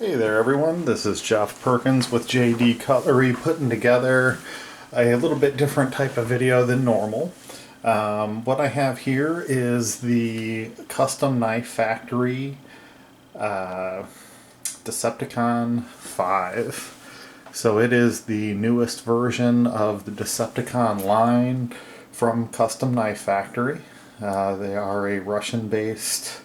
Hey there everyone, this is Jeff Perkins with JD Cutlery putting together a little bit different type of video than normal. What I have here is the Custom Knife Factory Decepticon 5. So it is the newest version of the Decepticon line from Custom Knife Factory. They are a Russian-based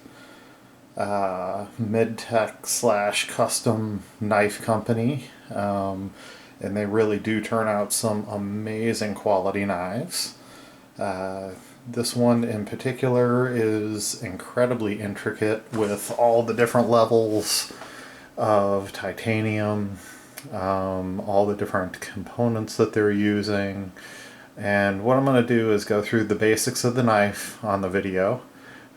mid-tech slash custom knife company, and they really do turn out some amazing quality knives. This one in particular is incredibly intricate with all the different levels of titanium, all the different components that they're using. And what I'm going to do is go through the basics of the knife on the video.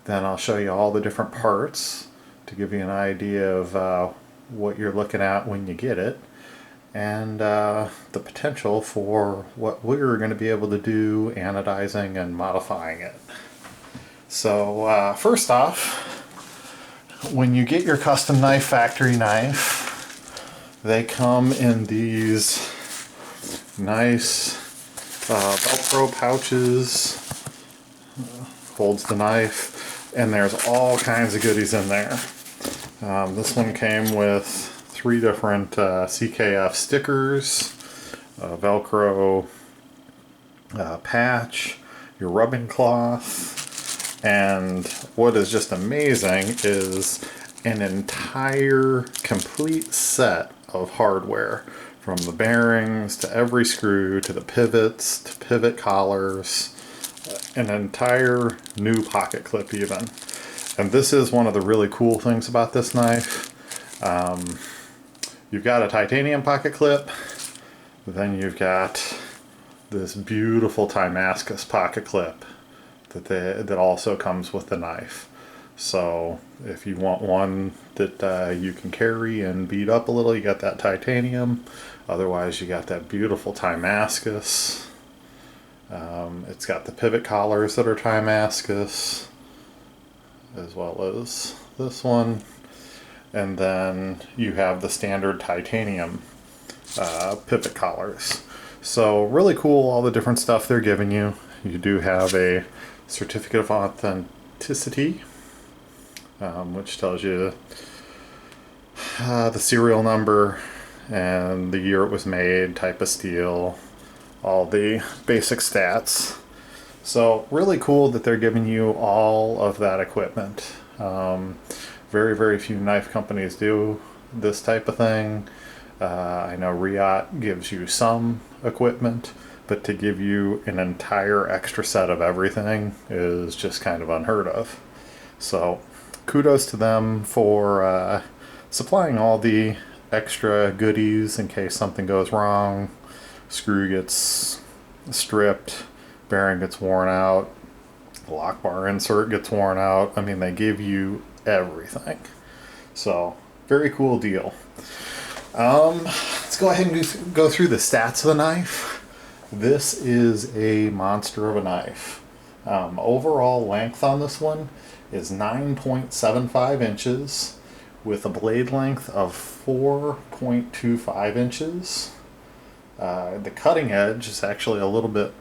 Then I'll show you all the different parts to give you an idea of what you're looking at when you get it, and the potential for what we're going to be able to do anodizing and modifying it. So first off, when you get your Custom Knife Factory knife, they come in these nice Velcro pouches. Holds the knife. And there's all kinds of goodies in there. This one came with 3 different CKF stickers, a Velcro patch, your rubbing cloth, and what is just amazing is an entire complete set of hardware, from the bearings to every screw to the pivots to pivot collars. An entire new pocket clip even. And this is one of the really cool things about this knife. You've got a titanium pocket clip, then you've got this beautiful Damascus pocket clip that also comes with the knife. So if you want one that you can carry and beat up a little, you got that titanium. Otherwise you got that beautiful Damascus. It's got the pivot collars that are Damascus, as well as this one, and then you have the standard titanium pivot collars. So really cool, all the different stuff they're giving you. You do have a certificate of authenticity, which tells you the serial number and the year it was made, type of steel, all the basic stats. So really cool that they're giving you all of that equipment. Very, very few knife companies do this type of thing. I know Riot gives you some equipment, but to give you an entire extra set of everything is just kind of unheard of. So kudos to them for supplying all the extra goodies in case something goes wrong. Screw gets stripped, bearing gets worn out, the lock bar insert gets worn out. I mean, they give you everything. So, very cool deal. Let's go ahead and go through the stats of the knife. This is a monster of a knife. Overall length on this one is 9.75 inches with a blade length of 4.25 inches. The cutting edge is actually a little bit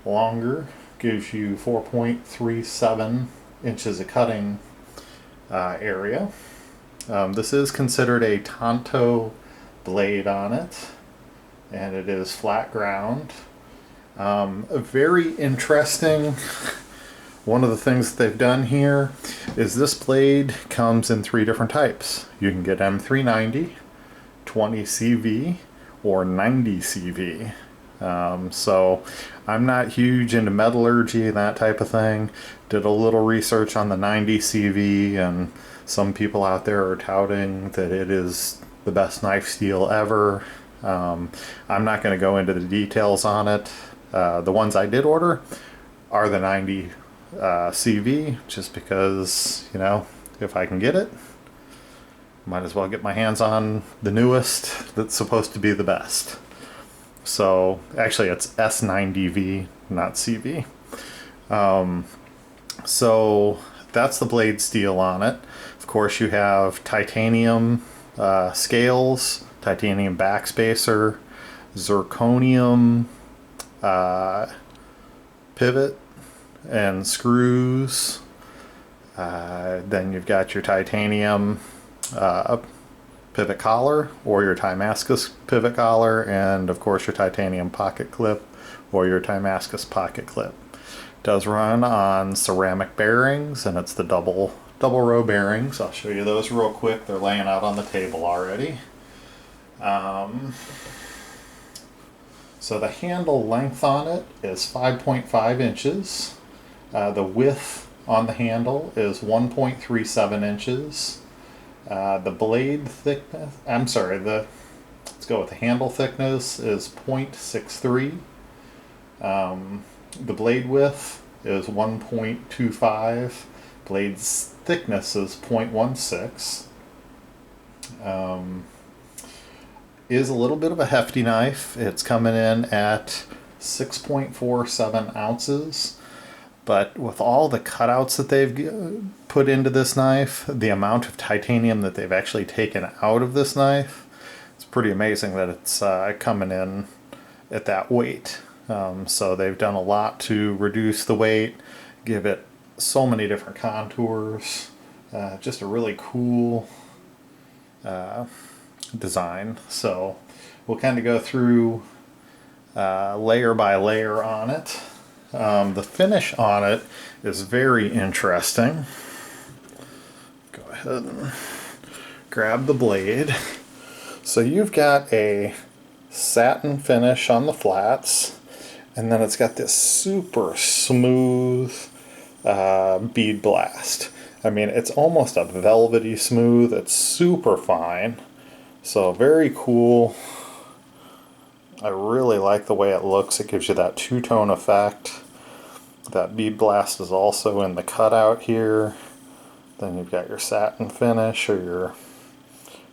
longer, gives you 4.37 inches of cutting area. This is considered a Tonto blade on it, and it is flat ground. Very interesting. One of the things that they've done here is this blade comes in 3 different types. You can get M390, 20 CV, or 90 CV. So I'm not huge into metallurgy and that type of thing. Did a little research on the 90 CV, and some people out there are touting that it is the best knife steel ever. I'm not going to go into the details on it. The ones I did order are the 90 CV, just because, you know, if I can get it, might as well get my hands on the newest that's supposed to be the best. So actually it's S90V, not CV. So that's the blade steel on it. Of course you have titanium scales, titanium backspacer, zirconium pivot and screws. Then you've got your titanium pivot collar or your Timascus pivot collar, and of course your titanium pocket clip or your Timascus pocket clip. It does run on ceramic bearings, and it's the double row bearings. I'll show you those real quick. They're laying out on the table already. So the handle length on it is 5.5 inches. The width on the handle is 1.37 inches. The blade thickness, let's go with the handle thickness, is 0.63. The blade width is 1.25. Blade's thickness is 0.16. Is a little bit of a hefty knife. It's coming in at 6.47 ounces. But with all the cutouts that they've put into this knife, the amount of titanium that they've actually taken out of this knife, it's pretty amazing that it's coming in at that weight. So they've done a lot to reduce the weight, give it so many different contours. Just a really cool design. So we'll kind of go through layer by layer on it. The finish on it is very interesting. Go ahead and grab the blade. So you've got a satin finish on the flats, and then it's got this super smooth bead blast. I mean, it's almost a velvety smooth. It's super fine. So very cool. I really like the way it looks. It gives you that two-tone effect. That bead blast is also in the cutout here. Then you've got your satin finish or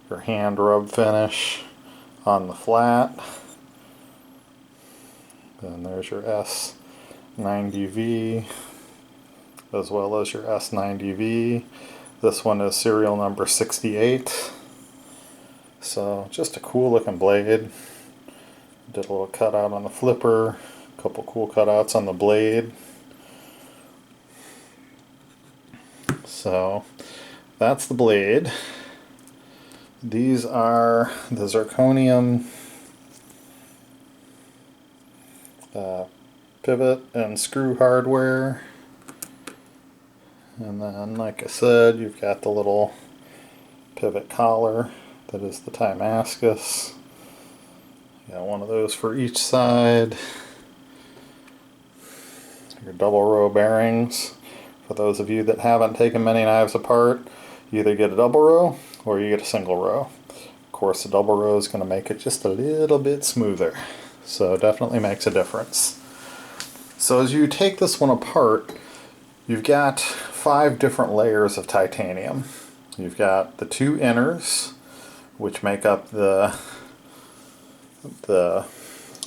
your hand rub finish on the flat. Then there's your S90V as well as your S90V. This one is serial number 68. So just a cool looking blade. Did a little cutout on the flipper, a couple cool cutouts on the blade. So that's the blade. These are the zirconium pivot and screw hardware. And then, like I said, you've got the little pivot collar that is the Timascus. Got one of those for each side. Your double row bearings. For those of you that haven't taken many knives apart, you either get a double row or you get a single row. Of course, the double row is going to make it just a little bit smoother. So it definitely makes a difference. So as you take this one apart, you've got 5 different layers of titanium. You've got the 2 inners, which make up the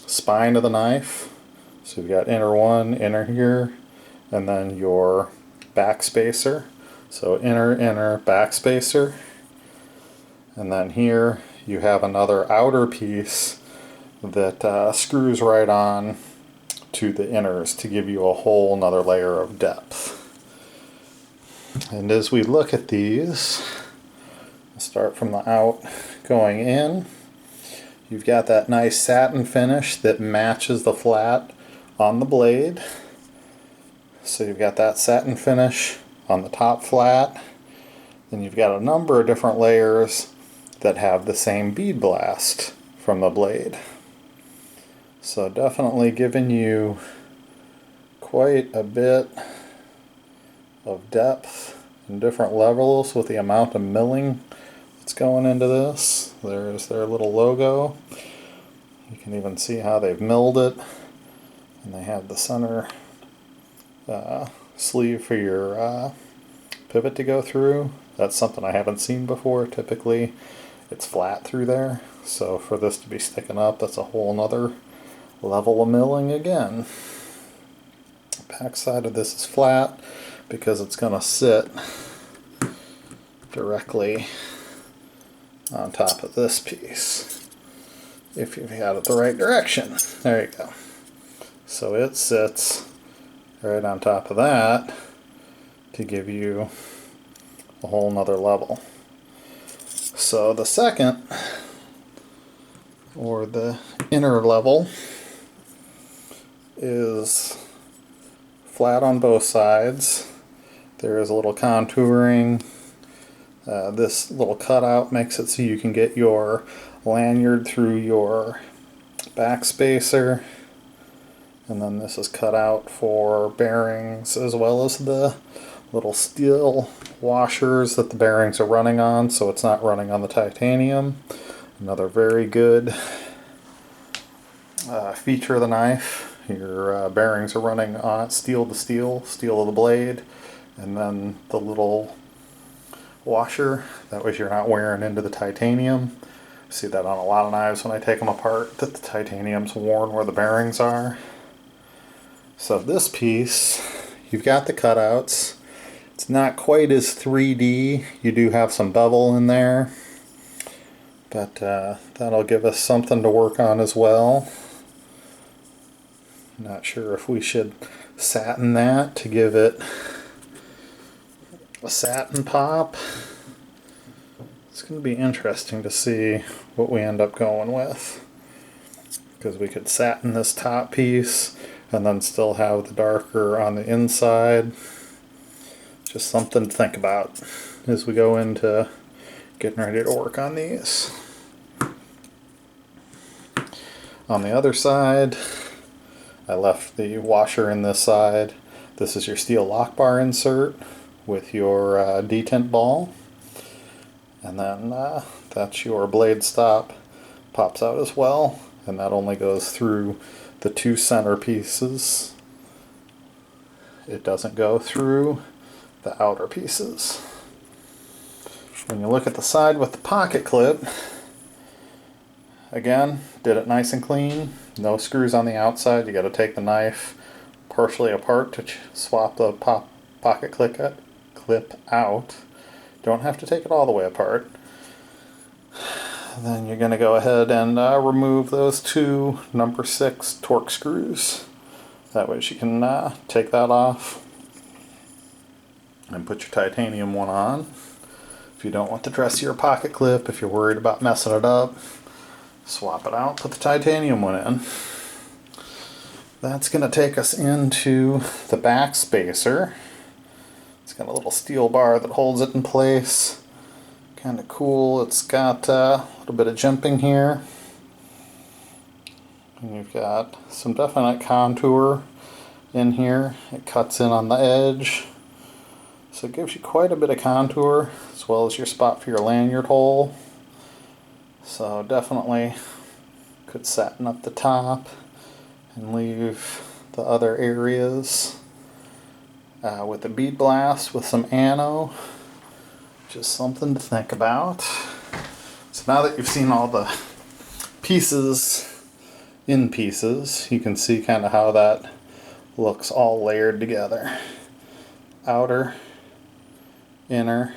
spine of the knife. So you've got inner 1, inner here, and then your back spacer. So inner back spacer. And then here you have another outer piece that screws right on to the inners to give you a whole another layer of depth. And as we look at these, I'll start from the out going in. You've got that nice satin finish that matches the flat on the blade. So you've got that satin finish on the top flat. Then you've got a number of different layers that have the same bead blast from the blade. So definitely giving you quite a bit of depth and different levels with the amount of milling that's going into this. There's their little logo. You can even see how they've milled it. And they have the center sleeve for your pivot to go through. That's something I haven't seen before. Typically it's flat through there. So for this to be sticking up, that's a whole nother level of milling again. Back side of this is flat because it's going to sit directly on top of this piece, if you've had it the right direction. There you go. So it sits right on top of that to give you a whole nother level. So the second, or the inner level, is flat on both sides. There is a little contouring. This little cutout makes it so you can get your lanyard through your backspacer, and then this is cut out for bearings as well as the little steel washers that the bearings are running on, so it's not running on the titanium. Another very good feature of the knife. Your bearings are running on it steel to steel, steel of the blade, and then the little washer, that way you're not wearing into the titanium. See that on a lot of knives when I take them apart, that the titanium's worn where the bearings are. So this piece, you've got the cutouts. It's not quite as 3D. You do have some bevel in there, but that'll give us something to work on as well. Not sure if we should satin that to give it a satin pop. It's going to be interesting to see what we end up going with, because we could satin this top piece and then still have the darker on the inside. Just something to think about as we go into getting ready to work on these. On the other side, I left the washer in this side. This is your steel lock bar insert with your detent ball, and then that's your blade stop, pops out as well, and that only goes through the two center pieces. It doesn't go through the outer pieces. When you look at the side with the pocket clip, again, did it nice and clean. No screws on the outside. You got to take the knife partially apart to swap the pocket clip out. Don't have to take it all the way apart. Then you're going to go ahead and remove those two number 6 torque screws. That way you can take that off and put your titanium one on. If you don't want the dressier pocket clip, if you're worried about messing it up, swap it out, put the titanium one in. That's going to take us into the back spacer. It's got a little steel bar that holds it in place. Kind of cool. It's got a little bit of jimping here. And you've got some definite contour in here. It cuts in on the edge. So it gives you quite a bit of contour, as well as your spot for your lanyard hole. So definitely could satin up the top and leave the other areas with a bead blast with some ano. Just something to think about. So now that you've seen all the pieces in pieces, you can see kind of how that looks all layered together. Outer, inner,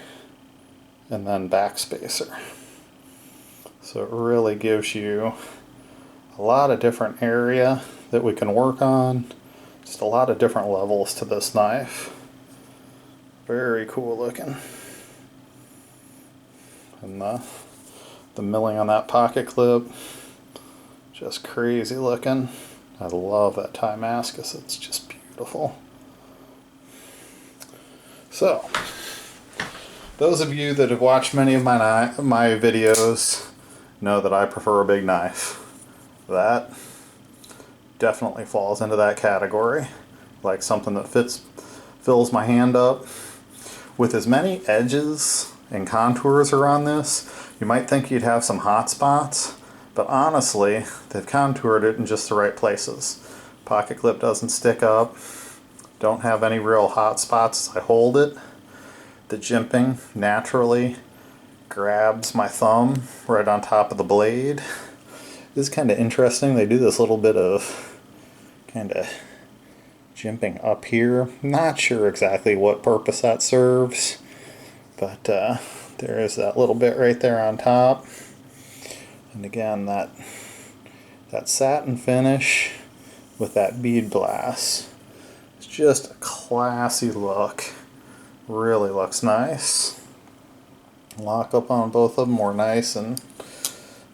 and then back spacer. So it really gives you a lot of different area that we can work on. Just a lot of different levels to this knife. Very cool looking. And the milling on that pocket clip, just crazy looking. I love that Timascus, it's just beautiful. So, those of you that have watched many of my videos know that I prefer a big knife. That definitely falls into that category. Like something that fills my hand up. With as many edges and contours around this, you might think you'd have some hot spots, but honestly, they've contoured it in just the right places. Pocket clip doesn't stick up. Don't have any real hot spots as I hold it. The jimping naturally grabs my thumb right on top of the blade. This is kind of interesting. They do this little bit of kind of jimping up here. Not sure exactly what purpose that serves, but There is that little bit right there on top. And again, that satin finish with that bead glass. It's just a classy look. Really looks nice. Lock up on both of them were nice and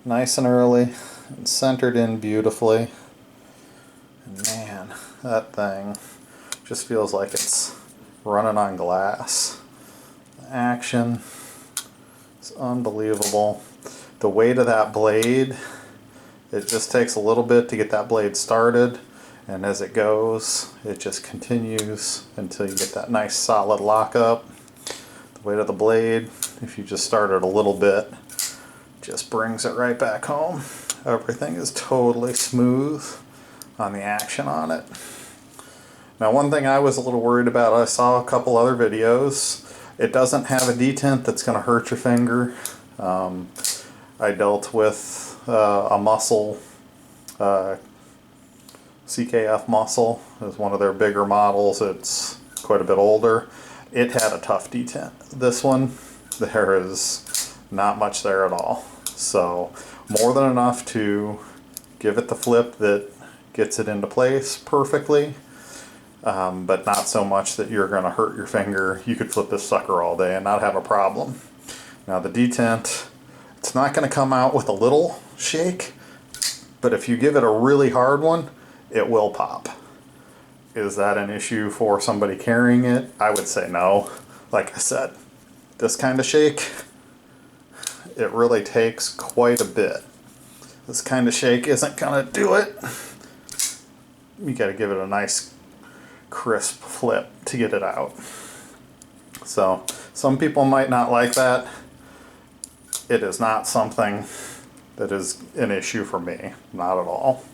early and centered in beautifully. And man, that thing just feels like it's running on glass. The action is unbelievable. The weight of that blade, it just takes a little bit to get that blade started, and as it goes, it just continues until you get that nice solid lockup. The weight of the blade, if you just start it a little bit, just brings it right back home. Everything is totally smooth on the action on it. Now, one thing I was a little worried about, I saw a couple other videos, it doesn't have a detent that's going to hurt your finger. I dealt with a muscle, CKF muscle is one of their bigger models. It's quite a bit older. It had a tough detent. This one, there is not much there at all. So more than enough to give it the flip that gets it into place perfectly, but not so much that you're going to hurt your finger. You could flip this sucker all day and not have a problem. Now the detent, it's not going to come out with a little shake, but if you give it a really hard one, it will pop. Is that an issue for somebody carrying it? I would say no. Like I said, this kind of shake, it really takes quite a bit. This kind of shake isn't going to do it. You got to give it a nice crisp flip to get it out. So some people might not like that. It is not something that is an issue for me, not at all.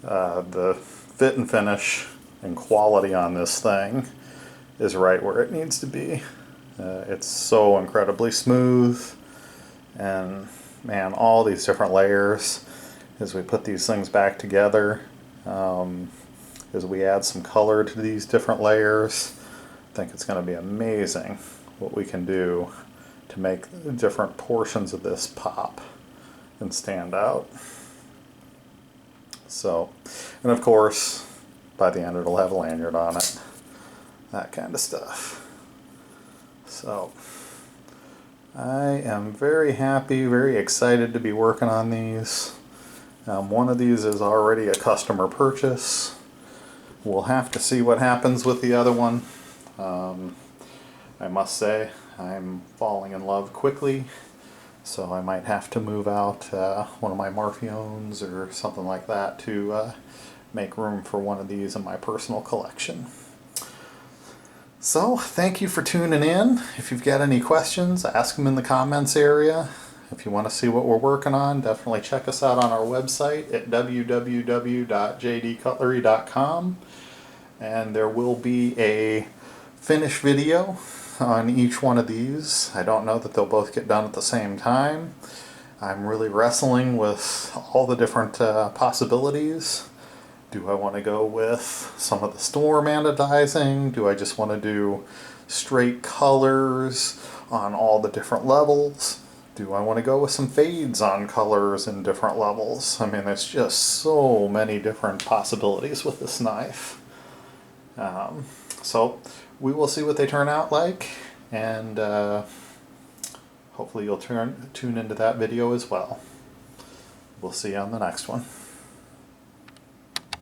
The fit and finish and quality on this thing is right where it needs to be. It's so incredibly smooth, and man, all these different layers as we put these things back together, as we add some color to these different layers, I think it's going to be amazing what we can do to make different portions of this pop and stand out. So, and of course, by the end it'll have a lanyard on it, that kind of stuff. So, I am very happy, very excited to be working on these. One of these is already a customer purchase. We'll have to see what happens with the other one. I must say, I'm falling in love quickly, so I might have to move out one of my Morphiones or something like that to make room for one of these in my personal collection. So, thank you for tuning in. If you've got any questions, ask them in the comments area. If you want to see what we're working on, definitely check us out on our website at www.jdcutlery.com. And there will be a finish video on each one of these. I don't know that they'll both get done at the same time. I'm really wrestling with all the different possibilities. Do I want to go with some of the storm anodizing? Do I just want to do straight colors on all the different levels? Do I want to go with some fades on colors in different levels? I mean, there's just so many different possibilities with this knife. So we will see what they turn out like, and hopefully you'll tune into that video as well. We'll see you on the next one.